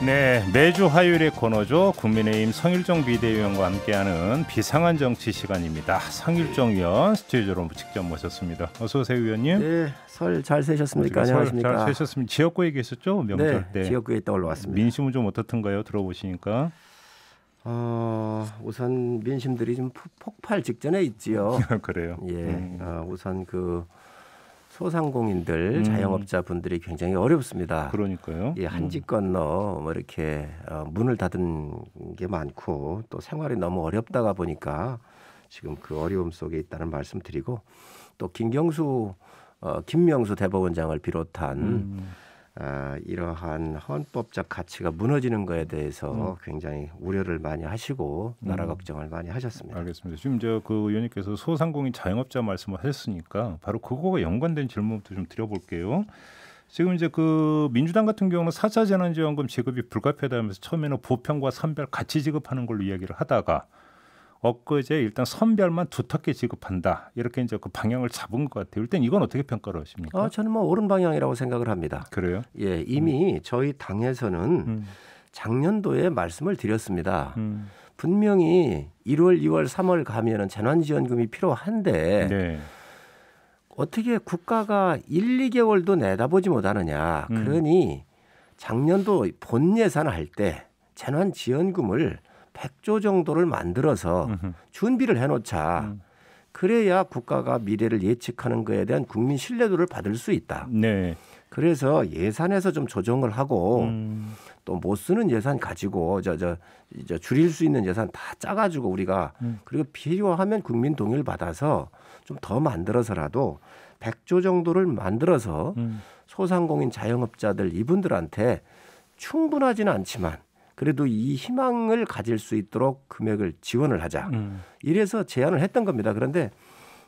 네, 매주 화요일의 코너죠. 국민의힘 성일종 비대위원과 함께하는 비상한 정치 시간입니다. 성일종 의원 스튜디오로 직접 모셨습니다. 어서 오세요, 의원님. 네, 설 잘 새셨습니까? 안녕하십니까? 잘 새셨습니다. 지역구에 계셨죠? 명절 때. 네, 지역구에 있다 올라왔습니다. 민심은 좀 어떻던가요? 들어보시니까. 우선 민심들이 좀 폭발 직전에 있지요. 그래요. 예, 우선 그 소상공인들, 자영업자분들이 굉장히 어렵습니다. 그러니까요. 예, 한집 건너 뭐 이렇게 문을 닫은 게 많고 또 생활이 너무 어렵다가 보니까 지금 그 어려움 속에 있다는 말씀드리고 또 김명수 대법원장을 비롯한 이러한 헌법적 가치가 무너지는 거에 대해서 굉장히 우려를 많이 하시고 나라 걱정을 많이 하셨습니다. 알겠습니다. 지금 그 의원님께서 소상공인 자영업자 말씀을 하셨으니까 바로 그거와 연관된 질문부터 좀 드려볼게요. 지금 이제 그 민주당 같은 경우는 4차 재난지원금 지급이 불가피하다면서 처음에는 보편과 선별 같이 지급하는 걸로 이야기를 하다가 엊그제 일단 선별만 두텁게 지급한다 이렇게 이제 그 방향을 잡은 것 같아요. 일단 이건 어떻게 평가를 하십니까? 저는 뭐 옳은 방향이라고 생각을 합니다. 그래요? 예, 이미 저희 당에서는 작년도에 말씀을 드렸습니다. 분명히 1월, 2월, 3월 가면은 재난지원금이 필요한데 네. 어떻게 국가가 1, 2개월도 내다보지 못하느냐. 그러니 작년도 본 예산을 할 때 재난지원금을 100조 정도를 만들어서 준비를 해놓자. 그래야 국가가 미래를 예측하는 것에 대한 국민 신뢰도를 받을 수 있다. 네. 그래서 예산에서 좀 조정을 하고 또 못 쓰는 예산 가지고 줄일 수 있는 예산 다 짜가지고 우리가 그리고 필요하면 국민 동의를 받아서 좀 더 만들어서라도 100조 정도를 만들어서 소상공인 자영업자들 이분들한테 충분하지는 않지만 그래도 이 희망을 가질 수 있도록 금액을 지원을 하자. 이래서 제안을 했던 겁니다. 그런데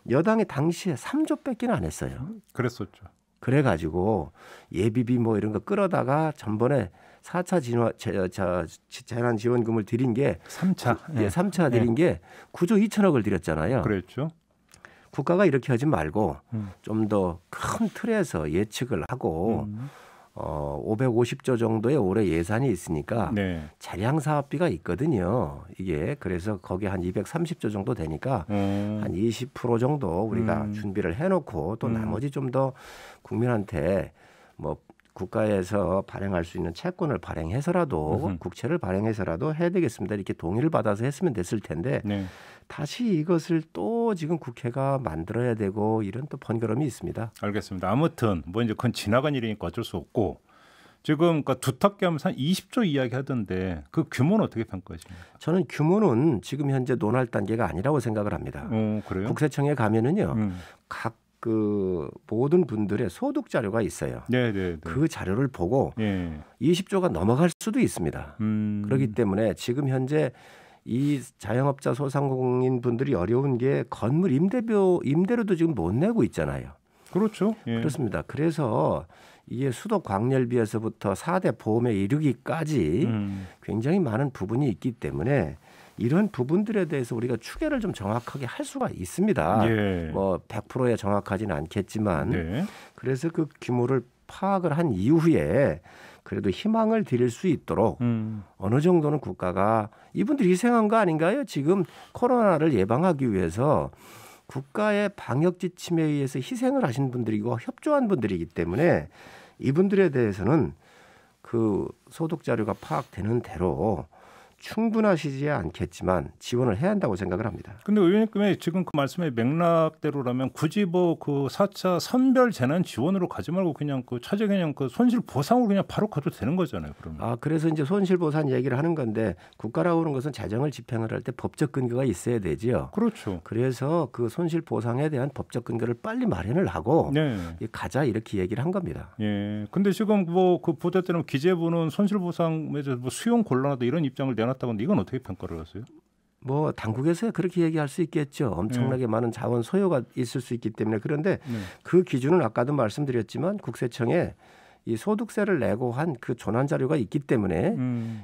여당이 당시에 3조밖에 안 했어요. 그랬었죠. 그래가지고 예비비 뭐 이런 거 끌어다가 전번에 4차 재난지원금을 드린 게 3차. 예, 3차 드린 게 9조 2천억을 드렸잖아요. 그랬죠. 국가가 이렇게 하지 말고 좀 더 큰 틀에서 예측을 하고 550조 정도의 올해 예산이 있으니까 네. 차량 사업비가 있거든요. 이게 그래서 거기에 한 230조 정도 되니까 한 20% 정도 우리가 준비를 해놓고 또 나머지 좀 더 국민한테 뭐 국가에서 발행할 수 있는 채권을 발행해서라도 국채를 발행해서라도 해야 되겠습니다. 이렇게 동의를 받아서 했으면 됐을 텐데 네. 다시 이것을 또 지금 국회가 만들어야 되고 이런 또 번거로움이 있습니다. 알겠습니다. 아무튼 뭐 이제 그건 지나간 일이니까 어쩔 수 없고 지금 그러니까 두텁게 하면서 한 20조 이야기 하던데 그 규모는 어떻게 평가하십니까? 저는 규모는 지금 현재 논할 단계가 아니라고 생각을 합니다. 그래요? 국세청에 가면은요. 각 그 모든 분들의 소득 자료가 있어요. 네. 그 자료를 보고 네. 20조가 넘어갈 수도 있습니다. 그렇기 때문에 지금 현재 이 자영업자 소상공인 분들이 어려운 게 건물 임대료도 지금 못 내고 있잖아요. 그렇죠. 예. 그렇습니다. 그래서 이게 수도 광열비에서부터 4대 보험에 이르기까지 굉장히 많은 부분이 있기 때문에 이런 부분들에 대해서 우리가 추계를 좀 정확하게 할 수가 있습니다. 예. 뭐 100%에 정확하지는 않겠지만 네. 그래서 그 규모를 파악을 한 이후에 그래도 희망을 드릴 수 있도록 어느 정도는 국가가 이분들이 희생한 거 아닌가요? 지금 코로나를 예방하기 위해서 국가의 방역 지침에 의해서 희생을 하신 분들이고 협조한 분들이기 때문에 이분들에 대해서는 그 소득 자료가 파악되는 대로 충분하시지 않겠지만 지원을 해야 한다고 생각을 합니다. 근데 의원님 지금 그 말씀의 맥락대로라면 굳이 뭐 그 4차 선별 재난 지원으로 가지 말고 그냥 그 차제 그냥 그 손실 보상으로 그냥 바로 가도 되는 거잖아요. 그러면. 그래서 이제 손실 보상 얘기를 하는 건데 국가라고 하는 것은 재정을 집행을 할 때 법적 근거가 있어야 되지요. 그렇죠. 그래서 그 손실 보상에 대한 법적 근거를 빨리 마련을 하고 네. 가자 이렇게 얘기를 한 겁니다. 예. 근데 지금 뭐 그 보도 때는 기재부는 손실 보상에 대해서 뭐 수용 곤란하다 이런 입장을 내놨다고 하는데 이건 어떻게 평가를 하세요? 뭐 당국에서 그렇게 얘기할 수 있겠죠. 엄청나게 많은 자원 소요가 있을 수 있기 때문에 그런데 그 기준은 아까도 말씀드렸지만 국세청에 이 소득세를 내고 한 그 전환 자료가 있기 때문에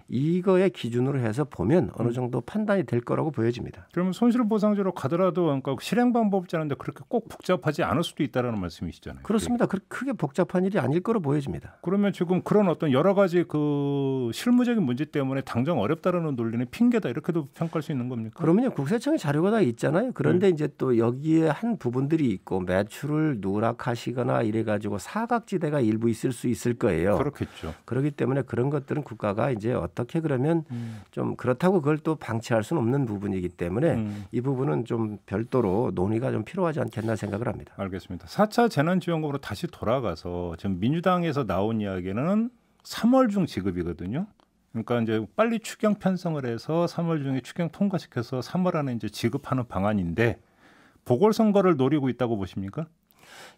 이거의 기준으로 해서 보면 어느 정도 판단이 될 거라고 보여집니다. 그러면 손실보상제로 가더라도 그러니까 실행 방법이 짜는데 그렇게 꼭 복잡하지 않을 수도 있다라는 말씀이시잖아요. 그렇습니다. 크게 복잡한 일이 아닐 거로 보여집니다. 그러면 지금 그런 어떤 여러 가지 그 실무적인 문제 때문에 당장 어렵다라는 논리는 핑계다 이렇게도 평가할 수 있는 겁니까? 그러면요 국세청에 자료가 다 있잖아요. 그런데 이제 또 여기에 한 부분들이 있고 매출을 누락하시거나 이래가지고 사각지대가 일부 있을 수 있을 거예요. 그렇겠죠. 그렇기 때문에 그런 것들은 국가가 이제 어떻게 그러면 좀 그렇다고 그걸 또 방치할 수는 없는 부분이기 때문에 이 부분은 좀 별도로 논의가 좀 필요하지 않겠나 생각을 합니다. 알겠습니다. 4차 재난지원금으로 다시 돌아가서 지금 민주당에서 나온 이야기는 3월 중 지급이거든요. 그러니까 이제 빨리 추경 편성을 해서 3월 중에 추경 통과시켜서 3월 안에 이제 지급하는 방안인데 보궐선거를 노리고 있다고 보십니까?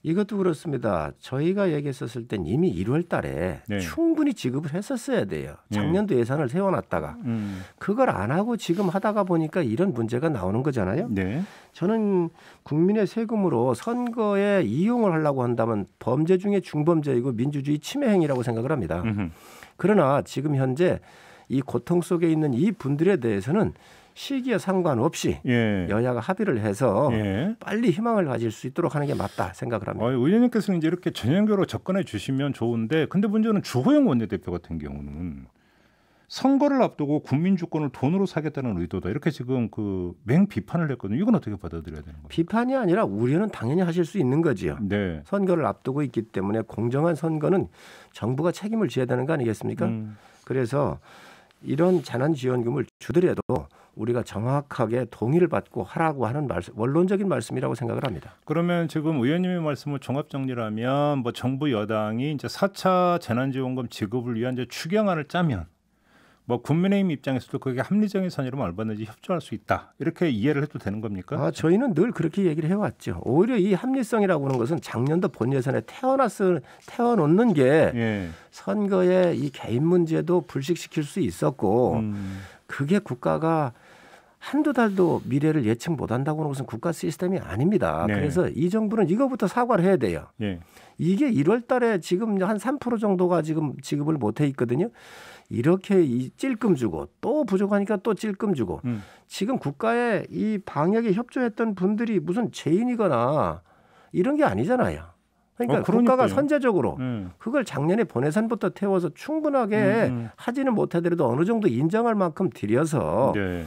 이것도 그렇습니다. 저희가 얘기했었을 땐 이미 1월 달에 네. 충분히 지급을 했었어야 돼요. 작년도 예산을 세워놨다가 그걸 안 하고 지금 하다가 보니까 이런 문제가 나오는 거잖아요. 네. 저는 국민의 세금으로 선거에 이용을 하려고 한다면 범죄 중에 중범죄이고 민주주의 침해 행위라고 생각을 합니다. 그러나 지금 현재 이 고통 속에 있는 이 분들에 대해서는 시기에 상관없이 예. 여야가 합의를 해서 예. 빨리 희망을 가질 수 있도록 하는 게 맞다 생각을 합니다. 의원님께서는 이제 이렇게 전형적으로 접근해 주시면 좋은데 근데 문제는 주호영 원내대표 같은 경우는 선거를 앞두고 국민 주권을 돈으로 사겠다는 의도다 이렇게 지금 그 맹 비판을 했거든요. 이건 어떻게 받아들여야 되는 겁니까? 비판이 아니라 우려는 당연히 하실 수 있는 거지요. 네. 선거를 앞두고 있기 때문에 공정한 선거는 정부가 책임을 져야 되는 거 아니겠습니까? 그래서 이런 재난지원금을 주더라도 우리가 정확하게 동의를 받고 하라고 하는 원론적인 말씀이라고 생각을 합니다. 그러면 지금 의원님의 말씀을 종합 정리를 하면 뭐 정부 여당이 이제 4차 재난지원금 지급을 위한 이제 추경안을 짜면 뭐 국민의힘 입장에서도 그게 합리적인 선이라면 얼마든지 협조할 수 있다. 이렇게 이해를 해도 되는 겁니까? 저희는 늘 그렇게 얘기를 해왔죠. 오히려 이 합리성이라고 하는 것은 작년도 본 예산에 태워놓는 게 예. 선거에 이 개인 문제도 불식시킬 수 있었고 그게 국가가 한두 달도 미래를 예측 못한다고 하는 것은 국가 시스템이 아닙니다. 네. 그래서 이 정부는 이거부터 사과를 해야 돼요. 예. 이게 1월 달에 지금 한 3% 정도가 지금 지급을 못해 있거든요. 이렇게 찔끔 주고 또 부족하니까 또 찔끔 주고 지금 국가에 이 방역에 협조했던 분들이 무슨 죄인이거나 이런 게 아니잖아요. 그러니까 국가가 선제적으로 그걸 작년에 본예산부터 태워서 충분하게 하지는 못하더라도 어느 정도 인정할 만큼 들여서 네.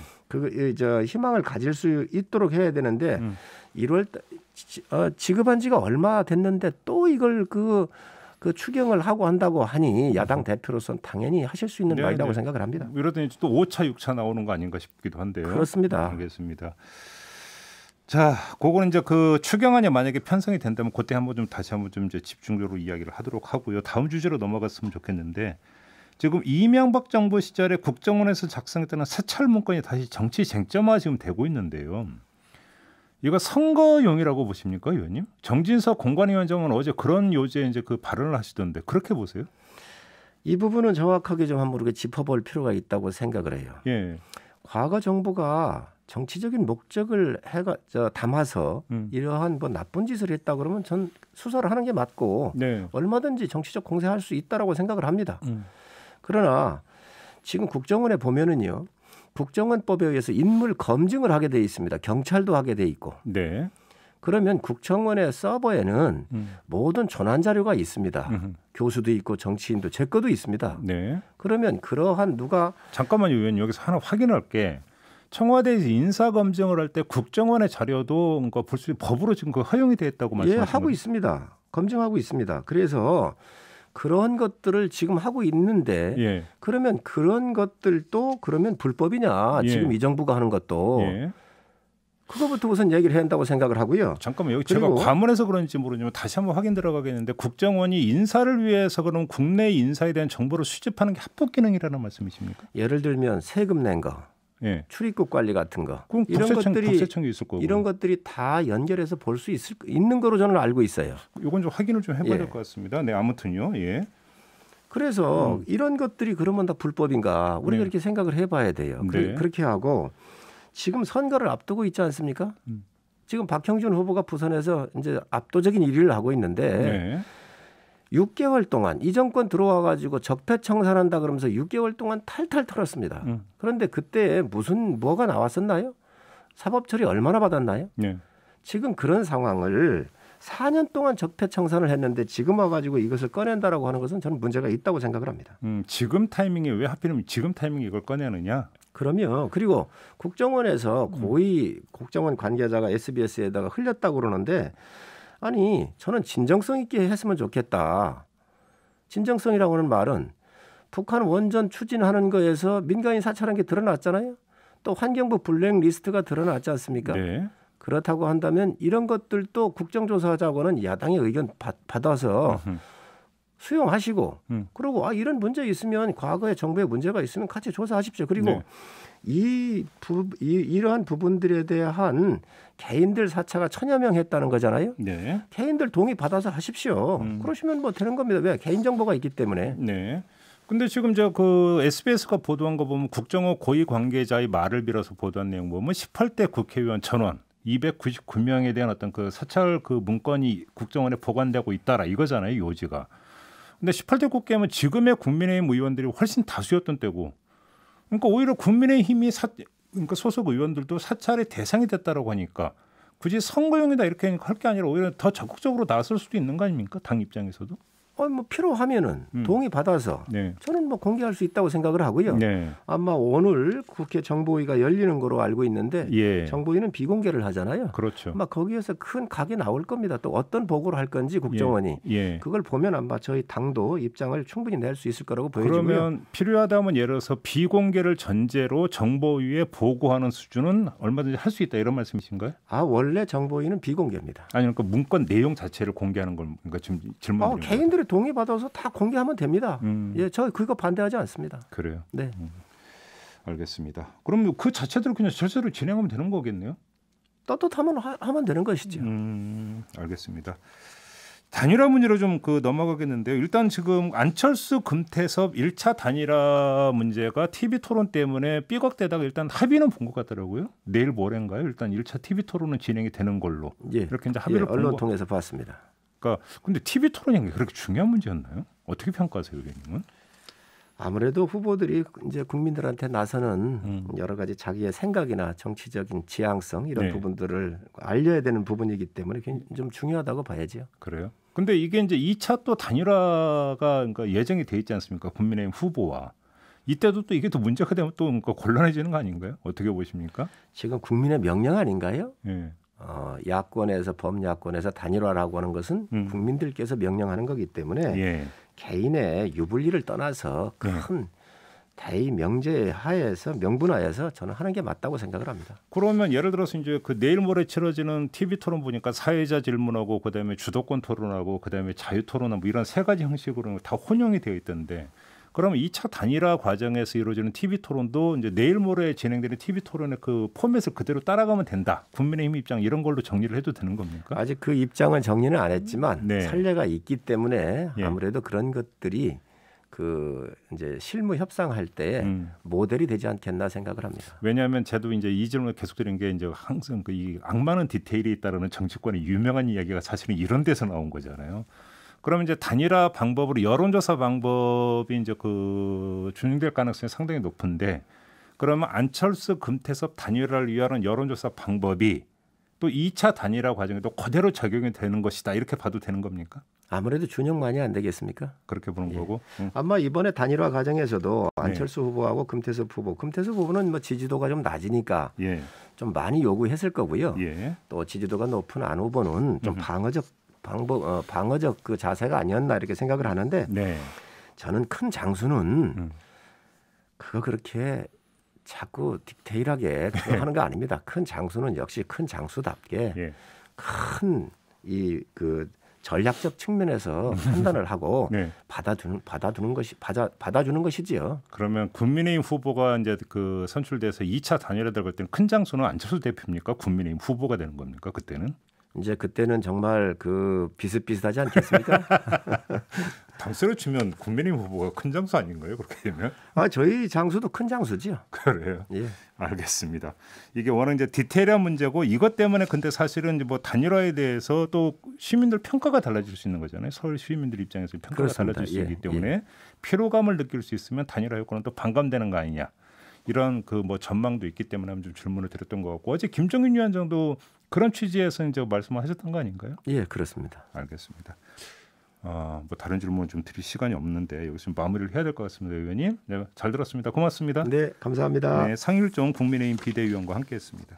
희망을 가질 수 있도록 해야 되는데 1월 지급한 지가 얼마 됐는데 또 이걸 그 추경을 하고 한다고 하니 야당 대표로서는 당연히 하실 수 있는 말이라고 생각을 합니다. 이러더니 또 5차, 6차 나오는 거 아닌가 싶기도 한데요. 그렇습니다. 알겠습니다. 자, 그거는 이제 그 추경안이 만약에 편성이 된다면 그때 한번 좀 다시 한번 좀 이제 집중적으로 이야기를 하도록 하고요. 다음 주제로 넘어갔으면 좋겠는데 지금 이명박 정부 시절에 국정원에서 작성했던 사찰 문건이 다시 정치 쟁점화 지금 되고 있는데요. 이거 선거용이라고 보십니까, 의원님? 정진석 공관위원장은 어제 그런 요지에 이제 그 발언을 하시던데 그렇게 보세요? 이 부분은 정확하게 좀 한번 우리가 짚어볼 필요가 있다고 생각을 해요. 예. 과거 정부가 정치적인 목적을 담아서 이러한 뭐 나쁜 짓을 했다 그러면 전 수사를 하는 게 맞고 네. 얼마든지 정치적 공세할 수 있다라고 생각을 합니다. 그러나 지금 국정원에 보면은요. 국정원법에 의해서 인물 검증을 하게 돼 있습니다. 경찰도 하게 돼 있고. 네. 그러면 국정원의 서버에는 모든 전환 자료가 있습니다. 교수도 있고 정치인도 제 것도 있습니다. 네. 그러면 그러한 잠깐만요, 의원님. 여기서 하나 확인할 게 청와대에서 인사 검증을 할 때 국정원의 자료도 그러니까 볼 수 법으로 지금 그 허용이 되어 있다고 말씀하시는 거예요? 하고 있습니다. 검증하고 있습니다. 그래서 그런 것들을 지금 하고 있는데 예. 그러면 그런 것들도 그러면 불법이냐? 지금 이 정부가 하는 것도 그거부터 우선 얘기를 해야 한다고 생각을 하고요. 잠깐만 여기 제가 과문해서 그런지 모르지만 다시 한번 확인 들어가겠는데 국정원이 인사를 위해서 그럼 국내 인사에 대한 정보를 수집하는 게 합법 기능이라는 말씀이십니까? 예를 들면 세금 낸 거. 예. 출입국 관리 같은 거 이런 국세청이 있을 거고 이런 것들이 다 연결해서 볼 수 있는 거로 저는 알고 있어요. 이건 좀 확인을 좀 해봐야 될 것 같습니다. 네, 아무튼요. 예. 그래서 이런 것들이 그러면 다 불법인가? 우리가 이렇게 생각을 해봐야 돼요. 네. 그렇게 하고 지금 선거를 앞두고 있지 않습니까? 지금 박형준 후보가 부산에서 이제 압도적인 1위를 하고 있는데. 네. 6개월 동안 이 정권 들어와 가지고 적폐청산한다 그러면서 6개월 동안 탈탈 털었습니다. 그런데 그때 뭐가 나왔었나요? 사법 처리 얼마나 받았나요? 네. 지금 그런 상황을 4년 동안 적폐청산을 했는데 지금 와가지고 이것을 꺼낸다라고 하는 것은 저는 문제가 있다고 생각을 합니다. 지금 타이밍에 왜 하필이면 지금 타이밍에 이걸 꺼내느냐? 그러면 그리고 국정원에서 고위 국정원 관계자가 SBS에다가 흘렸다고 그러는데 아니 저는 진정성 있게 했으면 좋겠다. 진정성이라고 하는 말은 북한 원전 추진하는 거에서 민간인 사찰한 게 드러났잖아요. 또 환경부 블랙리스트가 드러났지 않습니까? 네. 그렇다고 한다면 이런 것들도 국정조사하자고는 야당의 의견 받아서 수용하시고 그리고 이런 문제 있으면 과거에 정부에 문제가 있으면 같이 조사하십시오. 그리고 네. 이러한 부분들에 대한 개인들 사찰가 1000여 명 했다는 거잖아요. 네. 개인들 동의 받아서 하십시오. 그러시면 뭐 되는 겁니다. 왜? 개인정보가 있기 때문에. 네. 근데 지금 그 SBS가 보도한 거 보면 국정원 고위 관계자의 말을 빌어서 보도한 내용 보면 18대 국회의원 전원 299명에 대한 어떤 그 사찰 그 문건이 국정원에 보관되고 있다라 이거잖아요, 요지가. 근데 18대 국회면 지금의 국민의힘 의원들이 훨씬 다수였던 때고, 그러니까 오히려 국민의힘이 그러니까 소속 의원들도 사찰의 대상이 됐다라고 하니까 굳이 선거용이다 이렇게 할 게 아니라 오히려 더 적극적으로 나설 수도 있는 거 아닙니까? 당 입장에서도. 뭐 필요하면은 동의 받아서 네. 저는 뭐 공개할 수 있다고 생각을 하고요. 네. 아마 오늘 국회 정보위가 열리는 거로 알고 있는데 예. 정보위는 비공개를 하잖아요. 그렇죠. 아마 거기에서 큰 각이 나올 겁니다. 또 어떤 보고를 할 건지 국정원이 그걸 보면 아마 저희 당도 입장을 충분히 낼 수 있을 거라고 보여지고요. 그러면 필요하다면 예를 들어서 비공개를 전제로 정보위에 보고하는 수준은 얼마든지 할 수 있다 이런 말씀이신가요? 원래 정보위는 비공개입니다. 아니 그러니까 문건 내용 자체를 공개하는 걸 그러니까 지금 질문. 개인들의 동의 받아서 다 공개하면 됩니다. 예, 저 그거 반대하지 않습니다. 그래요. 네. 알겠습니다. 그럼 그 자체대로 그냥 절대로 진행하면 되는 거겠네요. 떳떳하면 하면 되는 것이죠. 알겠습니다. 단일화 문제로 좀 넘어가겠는데요. 일단 지금 안철수 금태섭 1차 단일화 문제가 TV 토론 때문에 삐걱대다가 일단 합의는 본 것 같더라고요. 내일 모레인가요? 일단 1차 TV 토론은 진행이 되는 걸로. 이렇게 이제 합의를 언론 통해서 봤습니다. 그러니까 근데 TV 토론이 그렇게 중요한 문제였나요? 어떻게 평가하세요, 의원님은? 아무래도 후보들이 이제 국민들한테 나서는 여러 가지 자기의 생각이나 정치적인 지향성 이런 부분들을 알려야 되는 부분이기 때문에 좀 중요하다고 봐야죠. 그래요? 근데 이게 이제 2차 또 단일화가 그러니까 예정이 돼 있지 않습니까? 국민의힘 후보와 이때도 또 이게 또 문제가 되면 또 그러니까 곤란해지는 거 아닌가요? 어떻게 보십니까? 지금 국민의 명령 아닌가요? 네. 야권에서 범야권에서 단일화라고 하는 것은 국민들께서 명령하는 거기 때문에 개인의 유불리를 떠나서 큰 대의 명제 하에서 명분하에서 저는 하는 게 맞다고 생각을 합니다. 그러면 예를 들어서 이제 내일 모레 치러지는 TV 토론 보니까 사회자 질문하고 그다음에 주도권 토론하고 그다음에 자유 토론하고 이런 세 가지 형식으로 다 혼용이 되어 있던데. 그러면 2차 단일화 과정에서 이루어지는 TV 토론도 이제 내일 모레 진행되는 TV 토론의 그 포맷을 그대로 따라가면 된다. 국민의힘 입장 이런 걸로 정리를 해도 되는 겁니까? 아직 그 입장은 정리는 안 했지만 선례가 있기 때문에 아무래도 그런 것들이 이제 실무 협상할 때 모델이 되지 않겠나 생각을 합니다. 왜냐하면 저도 이제 이 질문을 계속 드린 게 이제 항상 이 악마는 디테일이 있다라는 정치권의 유명한 이야기가 사실은 이런 데서 나온 거잖아요. 그러면 이제 단일화 방법으로 여론조사 방법이 이제 준용될 가능성이 상당히 높은데 그러면 안철수 금태섭 단일화를 위한 여론조사 방법이 또 2차 단일화 과정에도 그대로 적용이 되는 것이다 이렇게 봐도 되는 겁니까? 아무래도 준용 많이 안 되겠습니까? 그렇게 보는 거고. 아마 이번에 단일화 과정에서도 안철수 후보하고 금태섭 후보는 뭐 지지도가 좀 낮으니까 좀 많이 요구했을 거고요. 또 지지도가 높은 안 후보는 좀 방어적 그 자세가 아니었나 이렇게 생각을 하는데 저는 큰 장수는 그거 그렇게 자꾸 디테일하게 하는 거 아닙니다. 큰 장수는 역시 큰 장수답게 큰 전략적 측면에서 판단을 하고 받아주는 것이지요. 그러면 국민의힘 후보가 이제 선출돼서 2차 단일화 들어갈 때는 큰 장수는 안철수 대표입니까? 국민의힘 후보가 되는 겁니까? 그때는? 이제 그때는 정말 그 비슷비슷하지 않겠습니까? 당세로 치면 국민의힘 후보가 큰 장수 아닌가요? 그렇게 되면? 저희 장수도 큰 장수지요. 그래요. 예. 알겠습니다. 이게 워낙 이제 디테일한 문제고 이것 때문에 근데 사실은 이제 뭐 단일화에 대해서 또 시민들 평가가 달라질 수 있는 거잖아요. 서울 시민들 입장에서 평가가 그렇습니다. 달라질 수 예. 있기 때문에 피로감을 느낄 수 있으면 단일화 효과는 또 반감되는 거 아니냐. 이런 그 뭐 전망도 있기 때문에 좀 질문을 드렸던 것 같고 어제 김정인 위원장도 그런 취지에서 이제 말씀을 하셨던 거 아닌가요? 예, 그렇습니다. 알겠습니다. 뭐 다른 질문 좀 드릴 시간이 없는데 여기서 마무리를 해야 될 것 같습니다, 의원님. 네, 잘 들었습니다. 고맙습니다. 네, 감사합니다. 네, 상일종 국민의힘 비대위원과 함께했습니다.